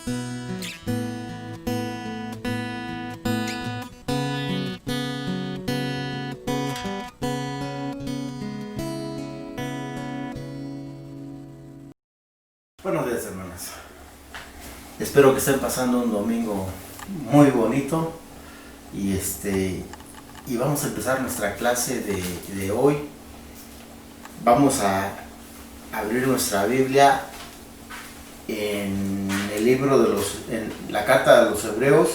Buenos días, hermanas. Espero que estén pasando un domingo muy bonito y vamos a empezar nuestra clase de hoy. Vamos a abrir nuestra Biblia en el libro en la carta de los Hebreos,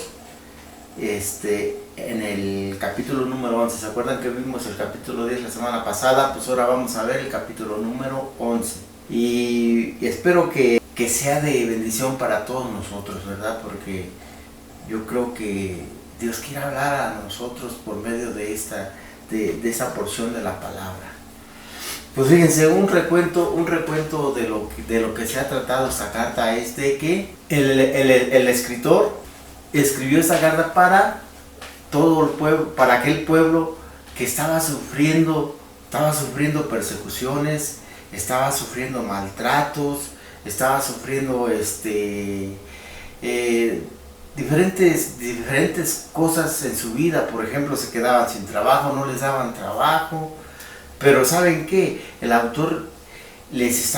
en el capítulo número 11. ¿Se acuerdan que vimos el capítulo 10 la semana pasada? Pues ahora vamos a ver el capítulo número 11. Y espero que sea de bendición para todos nosotros, ¿verdad? Porque yo creo que Dios quiere hablar a nosotros por medio de esa porción de la palabra. Pues fíjense, un recuento de lo que se ha tratado esta carta es de que el escritor escribió esta carta para todo el pueblo, para aquel pueblo que estaba sufriendo persecuciones, estaba sufriendo maltratos, estaba sufriendo diferentes cosas en su vida. Por ejemplo, se quedaban sin trabajo, no les daban trabajo. Pero ¿saben qué? El autor les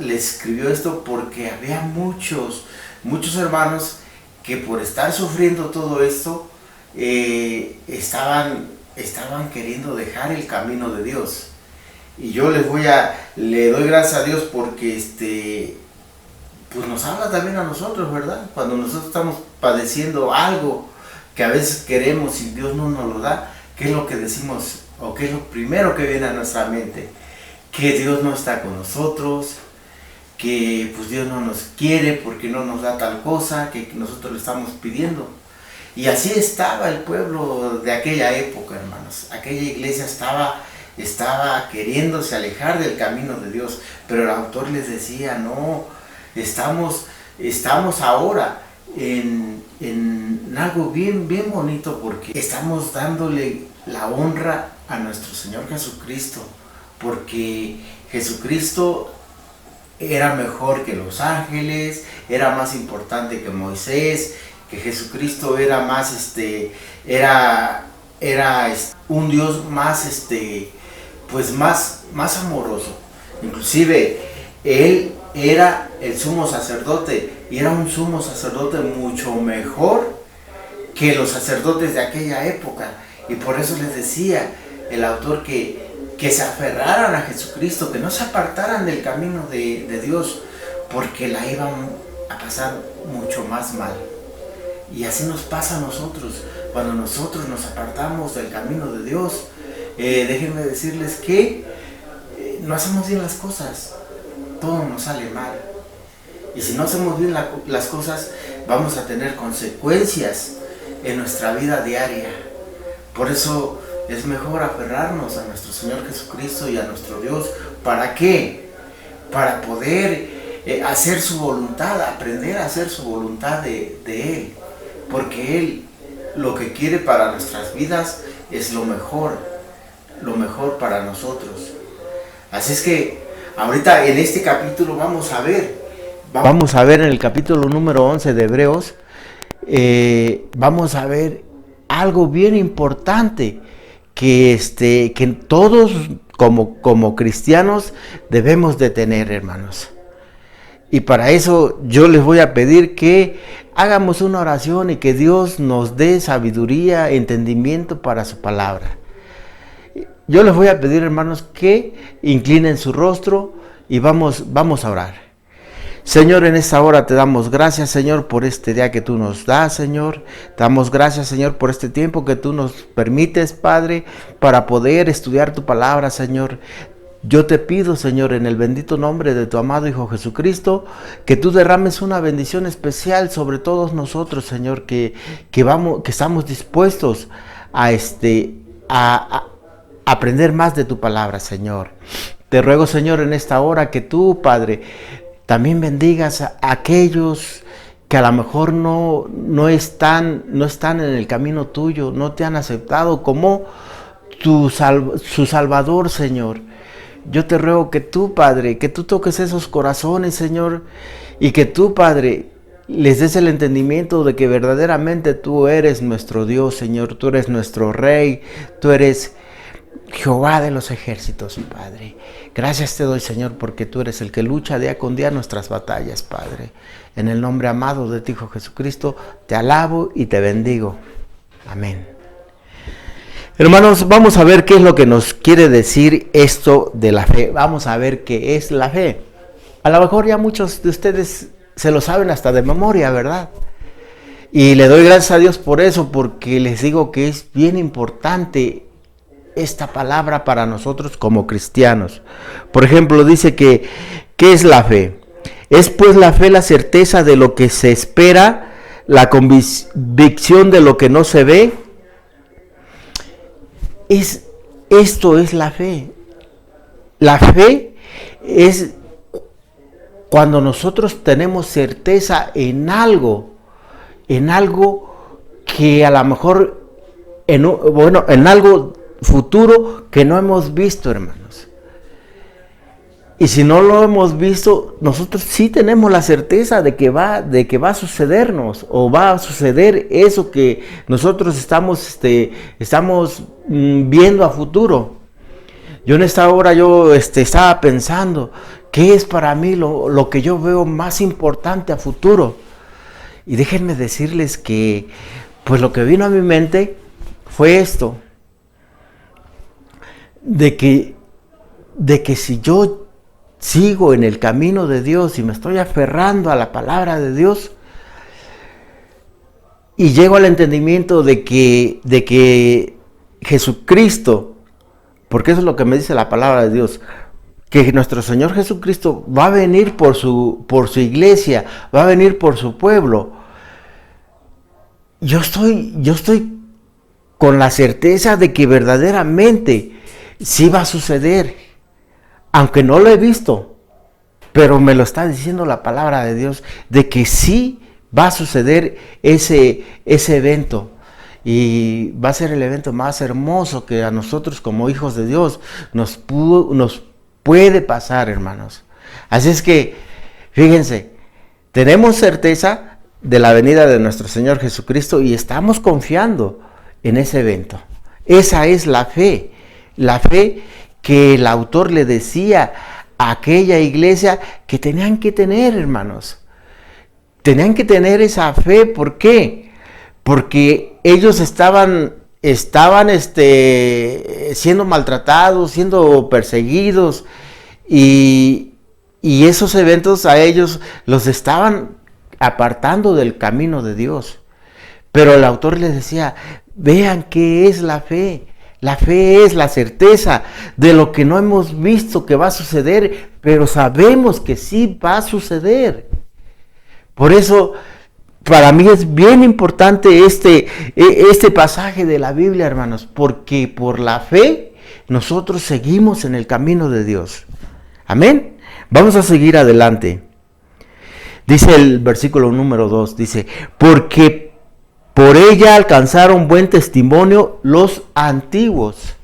escribió esto porque había muchos hermanos que por estar sufriendo todo esto estaban queriendo dejar el camino de Dios. Y yo le doy gracias a Dios porque pues nos habla también a nosotros, ¿verdad? Cuando nosotros estamos padeciendo algo que a veces queremos y Dios no nos lo da, ¿qué es lo que decimos? ¿O qué es lo primero que viene a nuestra mente? Que Dios no está con nosotros, que pues Dios no nos quiere porque no nos da tal cosa que nosotros le estamos pidiendo. Y así estaba el pueblo de aquella época, hermanos. Aquella iglesia estaba queriéndose alejar del camino de Dios, pero el autor les decía, no, estamos ahora en algo bien bonito, porque estamos dándole la honra a nuestro Señor Jesucristo, porque Jesucristo era mejor que los ángeles, era más importante que Moisés, que Jesucristo era más era un Dios más pues más amoroso. Inclusive él era el sumo sacerdote y era un sumo sacerdote mucho mejor que los sacerdotes de aquella época. Y por eso les decía el autor que se aferraran a Jesucristo, que no se apartaran del camino de Dios, porque la iban a pasar mucho más mal. Y así nos pasa a nosotros, cuando nosotros nos apartamos del camino de Dios. Déjenme decirles que no hacemos bien las cosas, todo nos sale mal. Y si no hacemos bien las cosas, vamos a tener consecuencias en nuestra vida diaria. Por eso es mejor aferrarnos a nuestro Señor Jesucristo y a nuestro Dios. ¿Para qué? Para poder hacer su voluntad, aprender a hacer su voluntad de Él. Porque Él lo que quiere para nuestras vidas es lo mejor para nosotros. Así es que ahorita en este capítulo vamos a ver en el capítulo número 11 de Hebreos, vamos a ver algo bien importante que todos como cristianos debemos de tener, hermanos. Y para eso yo les voy a pedir que hagamos una oración y que Dios nos dé sabiduría, entendimiento para su palabra. Yo les voy a pedir, hermanos, que inclinen su rostro y vamos a orar. Señor, en esta hora te damos gracias, Señor, por este día que tú nos das, Señor. Te damos gracias, Señor, por este tiempo que tú nos permites, Padre, para poder estudiar tu palabra, Señor. Yo te pido, Señor, en el bendito nombre de tu amado Hijo Jesucristo, que tú derrames una bendición especial sobre todos nosotros, Señor, que estamos dispuestos a aprender más de tu palabra, Señor. Te ruego, Señor, en esta hora que tú, Padre, también bendigas a aquellos que a lo mejor no están en el camino tuyo, no te han aceptado como su Salvador, Señor. Yo te ruego que tú, Padre, que tú toques esos corazones, Señor, y que tú, Padre, les des el entendimiento de que verdaderamente tú eres nuestro Dios, Señor, tú eres nuestro Rey, tú eres Jehová de los ejércitos, Padre. Gracias te doy, Señor, porque tú eres el que lucha día con día nuestras batallas, Padre. En el nombre amado de ti, Hijo Jesucristo, te alabo y te bendigo. Amén. Hermanos, vamos a ver qué es lo que nos quiere decir esto de la fe. Vamos a ver qué es la fe. A lo mejor ya muchos de ustedes se lo saben hasta de memoria, ¿verdad? Y le doy gracias a Dios por eso, porque les digo que es bien importante esta palabra para nosotros como cristianos. Por ejemplo, dice que, ¿qué es la fe? Es pues la fe la certeza de lo que se espera, la convicción de lo que no se ve. Esto es la fe. La fe es cuando nosotros tenemos certeza en algo que a lo mejor, en algo futuro que no hemos visto, hermanos. Y si no lo hemos visto, nosotros sí tenemos la certeza de que va a sucedernos, o va a suceder eso que nosotros estamos viendo a futuro. Yo en esta hora estaba pensando, ¿qué es para mí lo que yo veo más importante a futuro? Y déjenme decirles que, pues lo que vino a mi mente fue esto, de que si yo sigo en el camino de Dios y me estoy aferrando a la palabra de Dios y llego al entendimiento de que Jesucristo, porque eso es lo que me dice la palabra de Dios, que nuestro Señor Jesucristo va a venir por su iglesia, va a venir por su pueblo. Yo estoy con la certeza de que verdaderamente sí va a suceder, aunque no lo he visto, pero me lo está diciendo la palabra de Dios, de que sí va a suceder ese evento. Y va a ser el evento más hermoso que a nosotros como hijos de Dios nos puede pasar, hermanos. Así es que, fíjense, tenemos certeza de la venida de nuestro Señor Jesucristo y estamos confiando en ese evento. Esa es la fe que el autor le decía a aquella iglesia que tenían que tener, hermanos. Tenían que tener esa fe. ¿Por qué? Porque ellos estaban siendo maltratados, siendo perseguidos, y esos eventos a ellos los estaban apartando del camino de Dios. Pero el autor les decía, vean qué es la fe. La fe es la certeza de lo que no hemos visto que va a suceder, pero sabemos que sí va a suceder. Por eso, para mí es bien importante este pasaje de la Biblia, hermanos, porque por la fe nosotros seguimos en el camino de Dios. Amén. Vamos a seguir adelante. Dice el versículo número 2, dice, porque por ella alcanzaron buen testimonio los antiguos.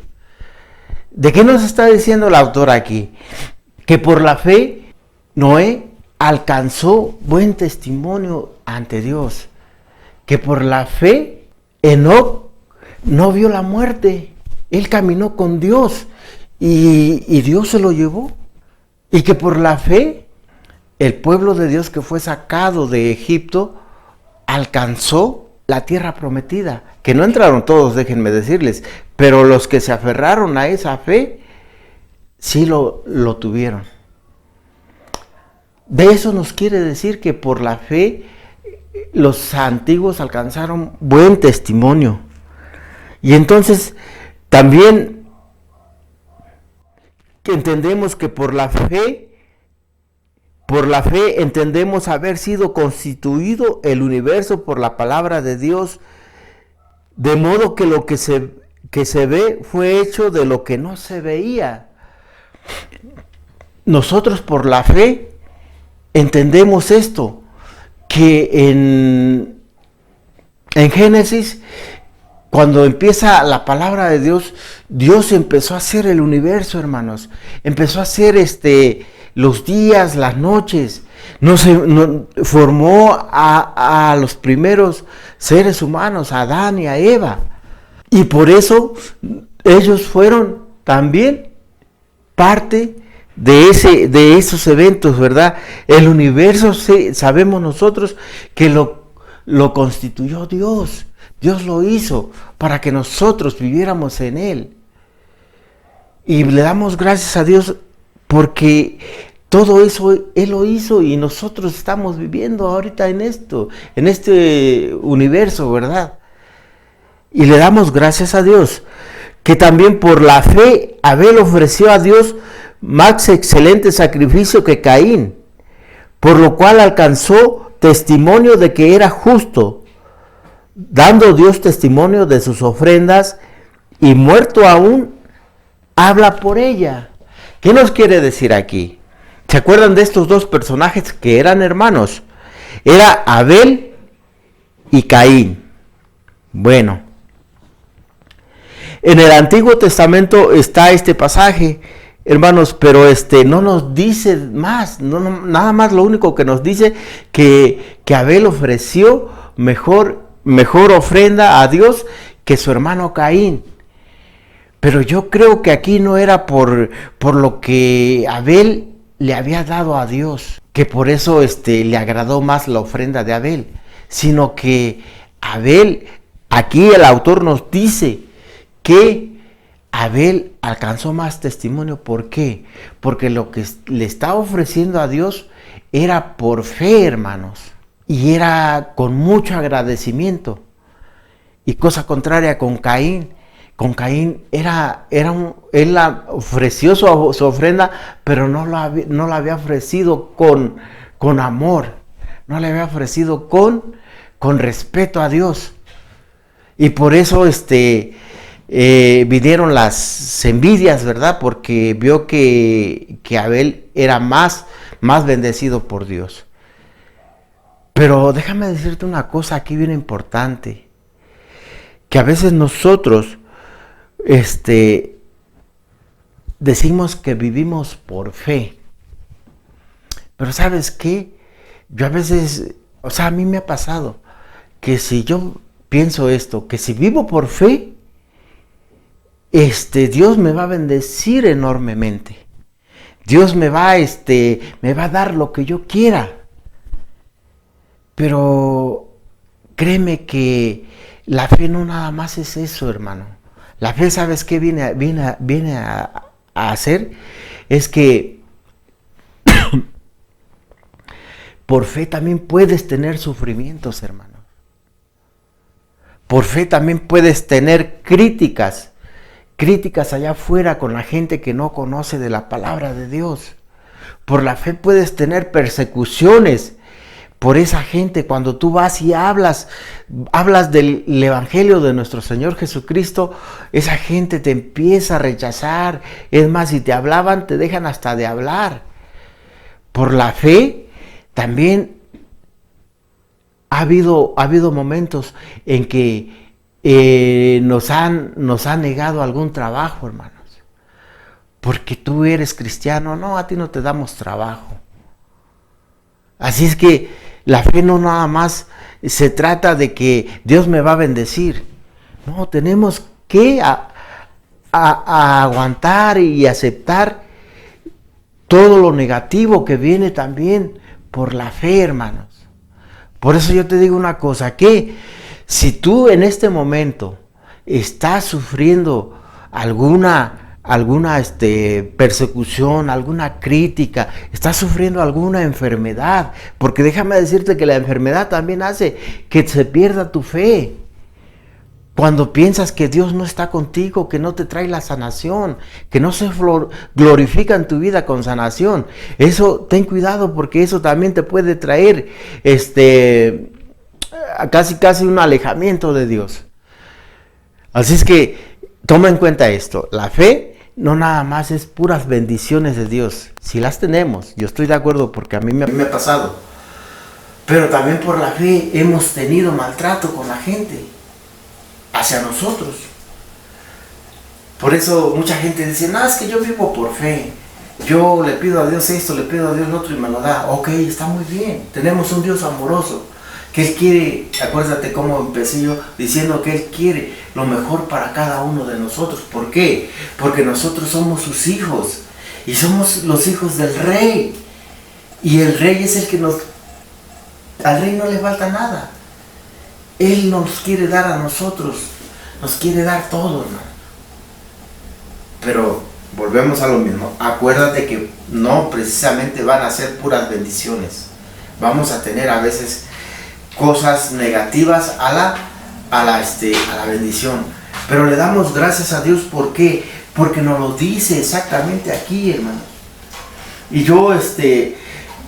¿De qué nos está diciendo el autor aquí? Que por la fe Noé alcanzó buen testimonio ante Dios. Que por la fe Enoc no vio la muerte. Él caminó con Dios y Dios se lo llevó. Y que por la fe el pueblo de Dios que fue sacado de Egipto alcanzó la tierra prometida, que no entraron todos, déjenme decirles, pero los que se aferraron a esa fe, sí lo tuvieron. De eso nos quiere decir que por la fe los antiguos alcanzaron buen testimonio. Y entonces también que entendemos que por la fe entendemos haber sido constituido el universo por la palabra de Dios, de modo que lo que se ve fue hecho de lo que no se veía. Nosotros por la fe entendemos esto, que en Génesis, cuando empieza la palabra de Dios, Dios empezó a hacer el universo, hermanos. Empezó a hacer los días, las noches, Formó a los primeros seres humanos, a Adán y a Eva. Y por eso ellos fueron también parte de esos eventos, ¿verdad? El universo, sabemos nosotros que lo constituyó Dios. Dios lo hizo para que nosotros viviéramos en él. Y le damos gracias a Dios porque todo eso Él lo hizo y nosotros estamos viviendo ahorita en este universo, ¿verdad? Y le damos gracias a Dios que también por la fe Abel ofreció a Dios más excelente sacrificio que Caín, por lo cual alcanzó testimonio de que era justo, dando Dios testimonio de sus ofrendas, y muerto aún habla por ella. ¿Qué nos quiere decir aquí? ¿Se acuerdan de estos dos personajes que eran hermanos? Era Abel y Caín. Bueno, en el Antiguo Testamento está este pasaje, hermanos, pero no nos dice más, nada más lo único que nos dice que Abel ofreció mejor ofrenda a Dios que su hermano Caín. Pero yo creo que aquí no era por lo que Abel le había dado a Dios, que por eso le agradó más la ofrenda de Abel, sino que Abel, aquí el autor nos dice que Abel alcanzó más testimonio. ¿Por qué? Porque lo que le estaba ofreciendo a Dios era por fe, hermanos, y era con mucho agradecimiento. Y cosa contraria con Caín. Con Caín él ofreció su ofrenda, pero no la había ofrecido con amor, no le había ofrecido con respeto a Dios. Y por eso vinieron las envidias, ¿verdad? Porque vio que Abel era más bendecido por Dios. Pero déjame decirte una cosa aquí bien importante, que a veces nosotros decimos que vivimos por fe, pero ¿sabes qué? Yo a veces, a mí me ha pasado que si yo pienso esto, que si vivo por fe, Dios me va a bendecir enormemente. Dios me va a dar lo que yo quiera. Pero créeme que la fe no nada más es eso, hermano. La fe, ¿sabes qué viene a hacer? Es que por fe también puedes tener sufrimientos, hermano. Por fe también puedes tener críticas allá afuera con la gente que no conoce de la palabra de Dios. Por la fe puedes tener persecuciones por esa gente. Cuando tú vas y hablas del evangelio de nuestro Señor Jesucristo, esa gente te empieza a rechazar. Es más, si te hablaban, te dejan hasta de hablar. Por la fe también ha habido momentos en que nos han negado algún trabajo, hermanos. Porque tú eres cristiano, no, a ti no te damos trabajo. Así es que la fe no nada más se trata de que Dios me va a bendecir. No, tenemos que a aguantar y aceptar todo lo negativo que viene también por la fe, hermanos. Por eso yo te digo una cosa, que si tú en este momento estás sufriendo alguna persecución, alguna crítica, estás sufriendo alguna enfermedad, porque déjame decirte que la enfermedad también hace que se pierda tu fe. Cuando piensas que Dios no está contigo, que no te trae la sanación, que no se glorifica en tu vida con sanación, eso ten cuidado, porque eso también te puede traer casi un alejamiento de Dios. Así es que toma en cuenta esto, la fe no nada más es puras bendiciones de Dios. Si las tenemos, yo estoy de acuerdo, porque a mí me ha pasado. Pero también por la fe hemos tenido maltrato con la gente, hacia nosotros. Por eso mucha gente dice, no, es que yo vivo por fe. yo le pido a Dios esto, le pido a Dios lo otro y me lo da. Ok, está muy bien. Tenemos un Dios amoroso, que Él quiere, acuérdate cómo empecé yo diciendo que Él quiere lo mejor para cada uno de nosotros. ¿Por qué? Porque nosotros somos sus hijos y somos los hijos del Rey. Y el Rey es el que al Rey no le falta nada. Él nos quiere dar a nosotros, nos quiere dar todo, hermano. Pero volvemos a lo mismo. Acuérdate que no precisamente van a ser puras bendiciones. Vamos a tener a veces cosas negativas a la bendición. Pero le damos gracias a Dios. ¿Por qué? Porque nos lo dice exactamente aquí, hermano. Y yo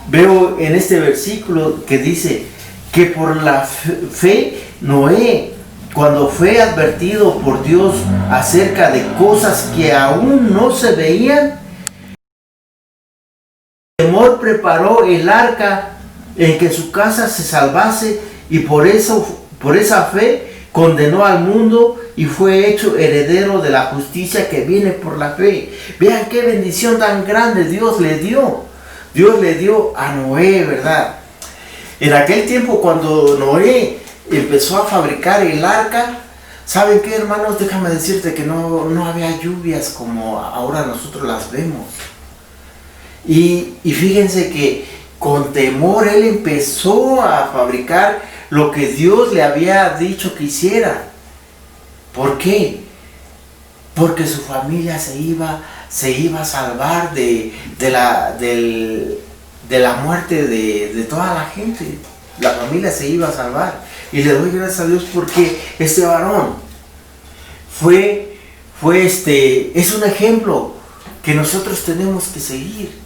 veo en este versículo que dice que por la fe Noé, cuando fue advertido por Dios acerca de cosas que aún no se veían, el temor preparó el arca en que su casa se salvase, y por esa fe condenó al mundo y fue hecho heredero de la justicia que viene por la fe. Vean qué bendición tan grande Dios le dio. Dios le dio a Noé, ¿verdad? En aquel tiempo, cuando Noé empezó a fabricar el arca, ¿saben qué, hermanos? Déjame decirte que no había lluvias como ahora nosotros las vemos. Y fíjense que con temor él empezó a fabricar lo que Dios le había dicho que hiciera. ¿Por qué? Porque su familia se iba a salvar de la muerte de toda la gente. La familia se iba a salvar. Y le doy gracias a Dios porque este varón es un ejemplo que nosotros tenemos que seguir.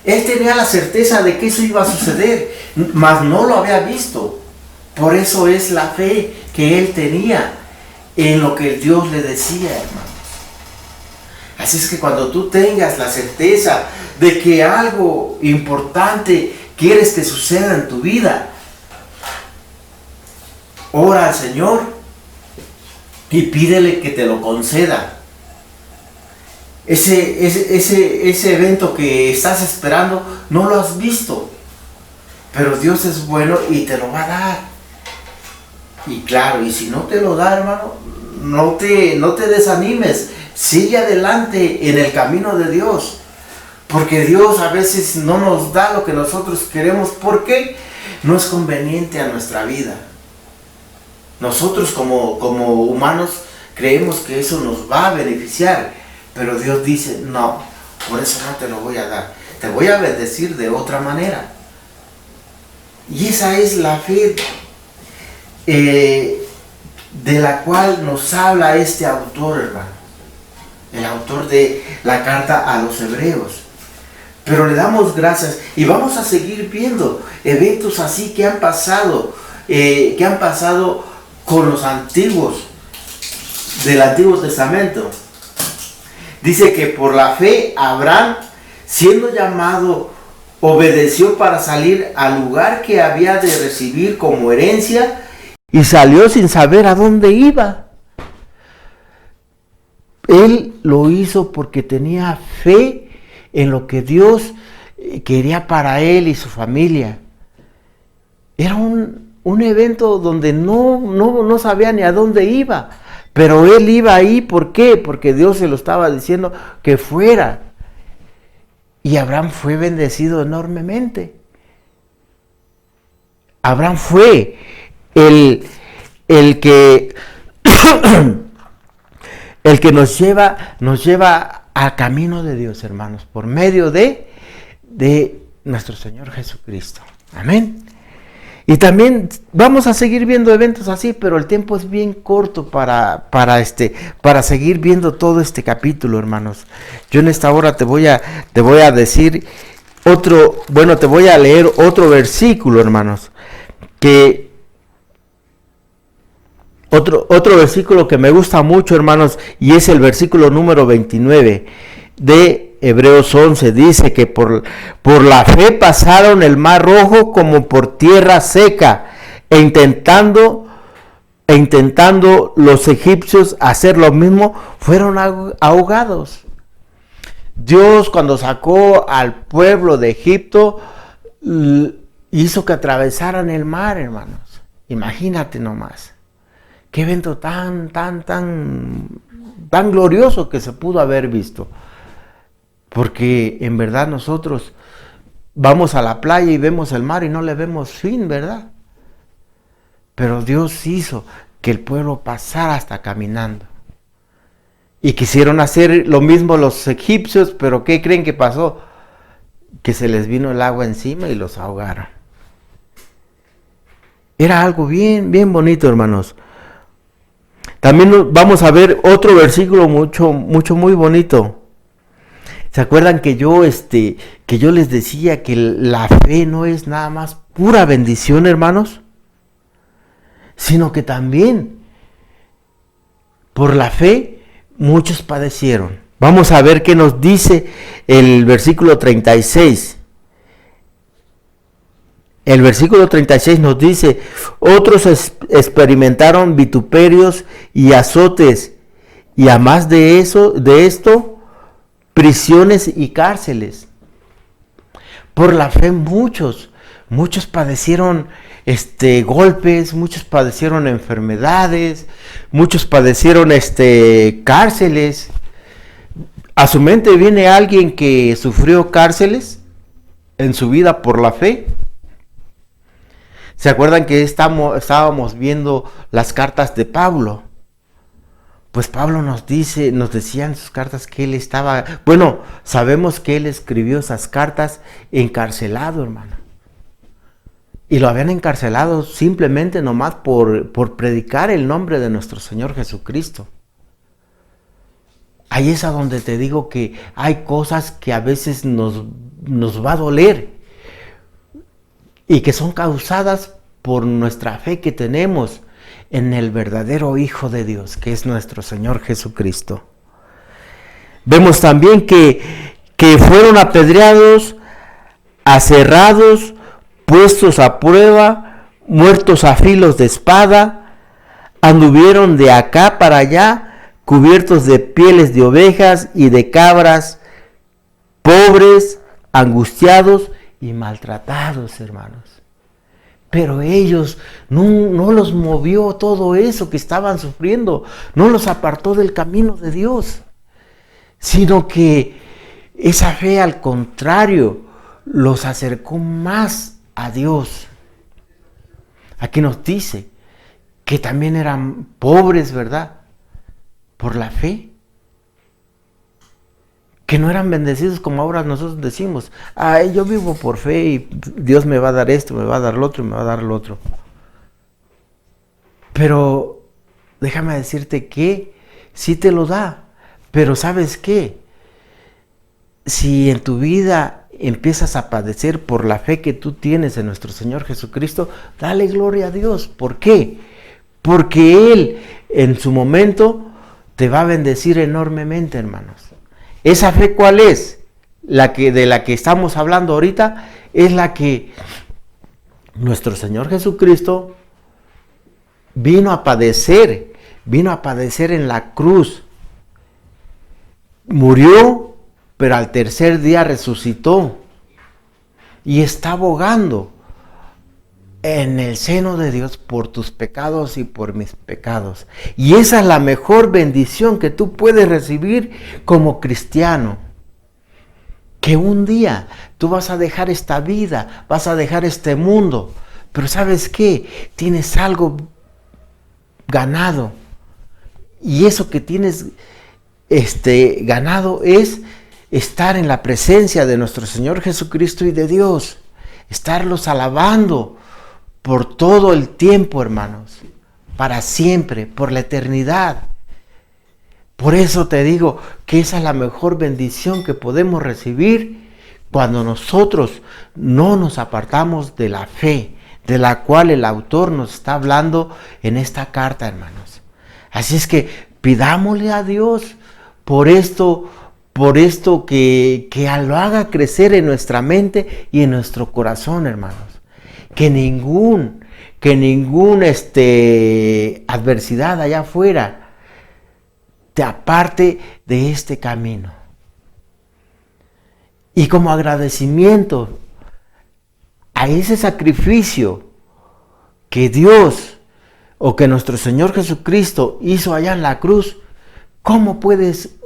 Él tenía la certeza de que eso iba a suceder, mas no lo había visto. Por eso es la fe que él tenía en lo que Dios le decía, hermanos. Así es que cuando tú tengas la certeza de que algo importante quieres que suceda en tu vida, ora al Señor y pídele que te lo conceda. Ese evento que estás esperando no lo has visto, pero Dios es bueno y te lo va a dar. Y claro, y si no te lo da, hermano, no te desanimes, sigue adelante en el camino de Dios, porque Dios a veces no nos da lo que nosotros queremos porque no es conveniente a nuestra vida. Nosotros como humanos creemos que eso nos va a beneficiar, pero Dios dice, no, por eso no te lo voy a dar, te voy a bendecir de otra manera. Y esa es la fe de la cual nos habla este autor, hermano, el autor de la carta a los Hebreos. Pero le damos gracias y vamos a seguir viendo eventos así que han pasado con los antiguos del Antiguo Testamento. Dice que por la fe Abraham, siendo llamado, obedeció para salir al lugar que había de recibir como herencia, y salió sin saber a dónde iba. Él lo hizo porque tenía fe en lo que Dios quería para él y su familia. Era un evento donde no sabía ni a dónde iba, pero él iba ahí. ¿Por qué? Porque Dios se lo estaba diciendo que fuera. Y Abraham fue bendecido enormemente. Abraham fue el que el que nos lleva al camino de Dios, hermanos, por medio de nuestro Señor Jesucristo. Amén. Y también vamos a seguir viendo eventos así, pero el tiempo es bien corto para seguir viendo todo este capítulo, hermanos. Yo en esta hora te voy a decir te voy a leer otro versículo, hermanos, otro versículo que me gusta mucho, hermanos, y es el versículo número 29 de Hebreos 11. Dice que por la fe pasaron el mar rojo como por tierra seca, e intentando los egipcios hacer lo mismo, fueron ahogados. Dios, cuando sacó al pueblo de Egipto, hizo que atravesaran el mar, hermanos. Imagínate nomás. Qué evento tan glorioso que se pudo haber visto. Porque en verdad nosotros vamos a la playa y vemos el mar y no le vemos fin, ¿verdad? Pero Dios hizo que el pueblo pasara hasta caminando. Y quisieron hacer lo mismo los egipcios, pero ¿qué creen que pasó? Que se les vino el agua encima y los ahogaron. Era algo bien bonito, hermanos. También vamos a ver otro versículo muy bonito. ¿Se acuerdan que yo les decía que la fe no es nada más pura bendición, hermanos? Sino que también por la fe muchos padecieron. Vamos a ver qué nos dice el versículo 36. El versículo 36 nos dice: otros experimentaron vituperios y azotes, y a más de esto, prisiones y cárceles. Por la fe muchos padecieron golpes, muchos padecieron enfermedades, muchos padecieron cárceles. A su mente viene alguien que sufrió cárceles en su vida por la fe. ¿Se acuerdan que estábamos viendo las cartas de Pablo? Pues Pablo nos decía en sus cartas que él estaba, sabemos que él escribió esas cartas encarcelado, hermano. Y lo habían encarcelado simplemente nomás por predicar el nombre de nuestro Señor Jesucristo. Ahí es a donde te digo que hay cosas que a veces nos va a doler y que son causadas por nuestra fe que tenemos en el verdadero Hijo de Dios, que es nuestro Señor Jesucristo. Vemos también que fueron apedreados, aserrados, puestos a prueba, muertos a filos de espada, anduvieron de acá para allá, cubiertos de pieles de ovejas y de cabras, pobres, angustiados y maltratados, hermanos. Pero ellos no los movió todo eso que estaban sufriendo, no los apartó del camino de Dios, sino que esa fe, al contrario, los acercó más a Dios. Aquí nos dice que también eran pobres, ¿verdad? Por la fe. Que no eran bendecidos como ahora nosotros decimos: ay, yo vivo por fe y Dios me va a dar esto, me va a dar lo otro, me va a dar lo otro. Pero déjame decirte que sí te lo da. Pero ¿sabes qué? Si en tu vida empiezas a padecer por la fe que tú tienes en nuestro Señor Jesucristo, dale gloria a Dios. ¿Por qué? Porque Él en su momento te va a bendecir enormemente, hermanos. ¿Esa fe cuál es? De la que estamos hablando ahorita es la que nuestro Señor Jesucristo vino a padecer en la cruz. Murió, pero al tercer día resucitó y está abogando en el seno de Dios por tus pecados y por mis pecados. Y esa es la mejor bendición que tú puedes recibir como cristiano. Que un día tú vas a dejar esta vida, vas a dejar este mundo, pero ¿sabes qué? Tienes algo ganado. Y eso que tienes ganado es estar en la presencia de nuestro Señor Jesucristo y de Dios. Estarlos alabando por todo el tiempo, hermanos, para siempre, por la eternidad. Por eso te digo que esa es la mejor bendición que podemos recibir cuando nosotros no nos apartamos de la fe, de la cual el autor nos está hablando en esta carta, hermanos. Así es que pidámosle a Dios por esto que lo haga crecer en nuestra mente y en nuestro corazón, hermanos. Que ningún adversidad allá afuera te aparte de este camino. Y como agradecimiento a ese sacrificio que Dios o que nuestro Señor Jesucristo hizo allá en la cruz, ¿cómo puedes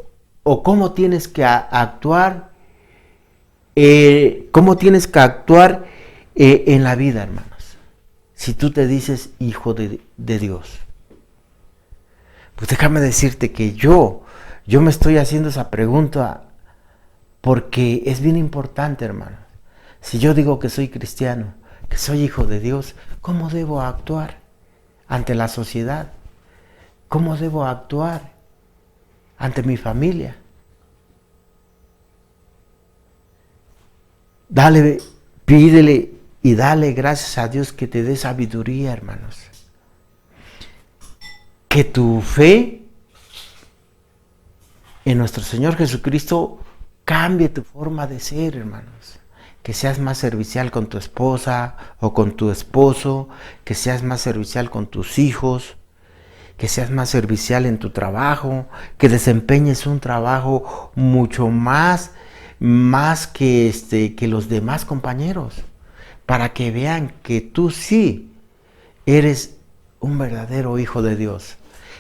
o cómo tienes que actuar? ¿Cómo tienes que actuar en la vida, hermanos? Si tú te dices hijo de Dios. Pues déjame decirte que yo me estoy haciendo esa pregunta porque es bien importante, hermano. Si yo digo que soy cristiano, que soy hijo de Dios, ¿cómo debo actuar ante la sociedad? ¿Cómo debo actuar ante mi familia? Pídele y dale gracias a Dios que te dé sabiduría, hermanos. Que tu fe en nuestro Señor Jesucristo cambie tu forma de ser, hermanos. Que seas más servicial con tu esposa o con tu esposo, que seas más servicial con tus hijos, que seas más servicial en tu trabajo, que desempeñes un trabajo mucho más que los demás compañeros, para que vean que tú sí eres un verdadero hijo de Dios.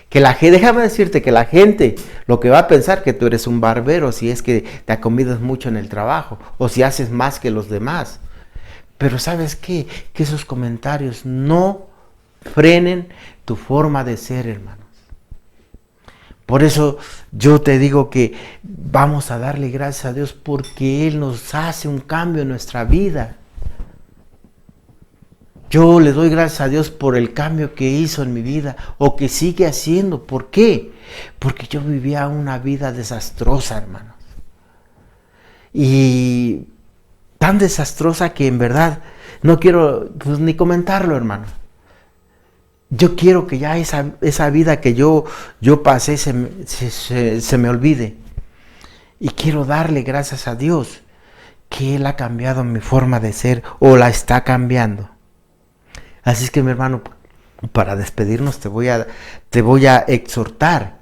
Déjame decirte que la gente lo que va a pensar que tú eres un barbero si es que te acomodas mucho en el trabajo o si haces más que los demás. Pero ¿sabes qué? Que esos comentarios no frenen tu forma de ser, hermanos. Por eso yo te digo que vamos a darle gracias a Dios porque Él nos hace un cambio en nuestra vida. Yo le doy gracias a Dios por el cambio que hizo en mi vida o que sigue haciendo. ¿Por qué? Porque yo vivía una vida desastrosa, hermanos. Y tan desastrosa que en verdad no quiero ni comentarlo, hermano. Yo quiero que ya esa vida que yo pasé se me olvide. Y quiero darle gracias a Dios que Él ha cambiado mi forma de ser o la está cambiando. Así es que, mi hermano, para despedirnos te voy a exhortar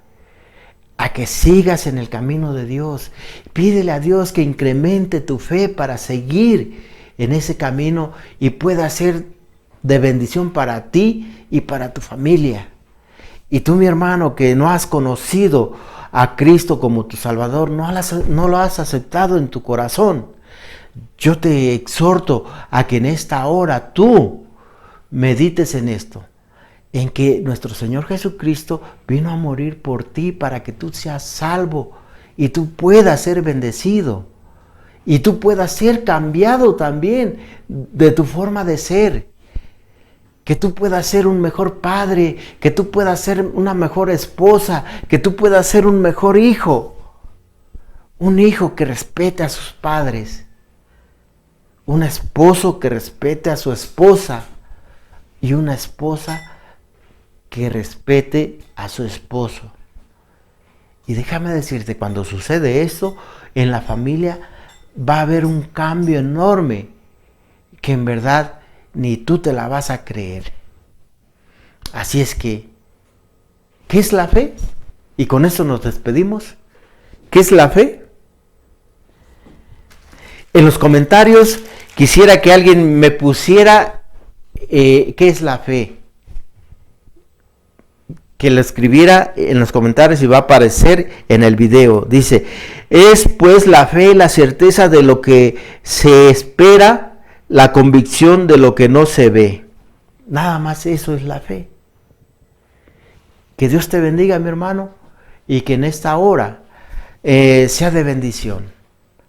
a que sigas en el camino de Dios. Pídele a Dios que incremente tu fe para seguir en ese camino y pueda ser de bendición para ti y para tu familia. Y tú, mi hermano, que no has conocido a Cristo como tu Salvador, no lo has aceptado en tu corazón, yo te exhorto a que en esta hora tú medites en esto, en que nuestro Señor Jesucristo vino a morir por ti para que tú seas salvo y tú puedas ser bendecido y tú puedas ser cambiado también de tu forma de ser, que tú puedas ser un mejor padre, que tú puedas ser una mejor esposa, que tú puedas ser un mejor hijo, un hijo que respete a sus padres, un esposo que respete a su esposa, y una esposa que respete a su esposo. Y déjame decirte, cuando sucede esto, en la familia va a haber un cambio enorme que en verdad ni tú te la vas a creer. Así es que, ¿qué es la fe? Y con eso nos despedimos. ¿Qué es la fe? En los comentarios quisiera que alguien me pusiera ¿qué es la fe? Que lo escribiera en los comentarios y va a aparecer en el video. Dice, es pues la fe la certeza de lo que se espera, la convicción de lo que no se ve. Nada más eso es la fe. Que Dios te bendiga, mi hermano, y que en esta hora sea de bendición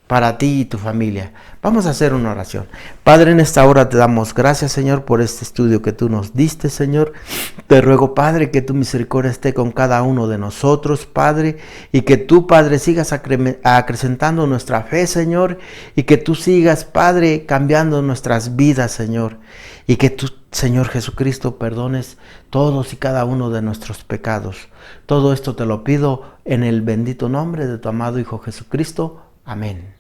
para ti y tu familia. Vamos a hacer una oración. Padre, en esta hora te damos gracias, Señor, por este estudio que tú nos diste, Señor. Te ruego, Padre, que tu misericordia esté con cada uno de nosotros, Padre, y que tú, Padre, sigas acrecentando nuestra fe, Señor, y que tú sigas, Padre, cambiando nuestras vidas, Señor, y que tú, Señor Jesucristo, perdones todos y cada uno de nuestros pecados. Todo esto te lo pido en el bendito nombre de tu amado Hijo Jesucristo. Amén.